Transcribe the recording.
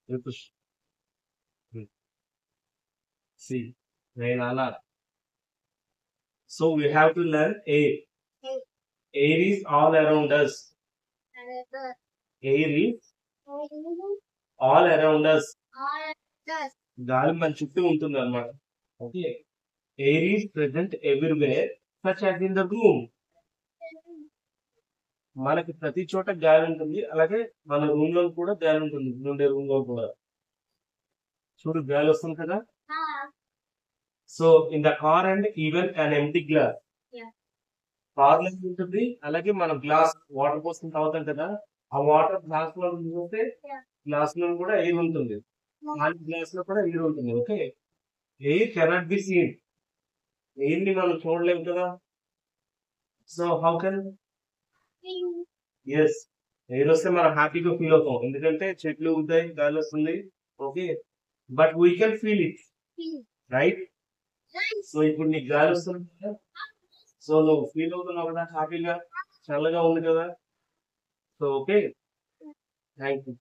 You push. See, rain ala. So we have to learn air. Air is all around us. Air is all around us. గాలి మన చుట్టూ ఉంటుంది అన్నమాట. Okay, air is present everywhere such as in the room. మనకి ప్రతి చోట గాలి ఉంటుంది, అలాగే మన రూమ్ లో కూడా గాలి ఉంటుంది. ఉండే రూమ్ లో కూడా చూడు గాలి వస్తుంది కదా. So in the car and even an empty glass. Car లో ఉంటుంది, అలాగే మనం గ్లాస్ వాటర్ పోసుకుని తాగుతాం కదా, ఆ వాటర్ గ్లాస్ లో చూస్తే గ్లాస్ లో కూడా ఎయిర్ ఉంటుంది, ఖాళీ గ్లాస్ లో కూడా ఎయిర్ ఉంటుంది. Okay, air cannot be seen. Air ని మనం చూడలేము కదా. So how can, yes, air వస్తే మనం హ్యాపీగా ఫీల్ అవుతాం, ఎందుకంటే చెట్లు ఉంటాయి, గాలి వస్తుంది. Okay, but we can feel it, right? So ఇప్పుడు నీకు గాలి వస్తుంది కదా, సో నువ్వు ఫీల్ అవుతున్నావు కదా హ్యాపీగా, చల్లగా ఉంది కదా. So okay, thank you.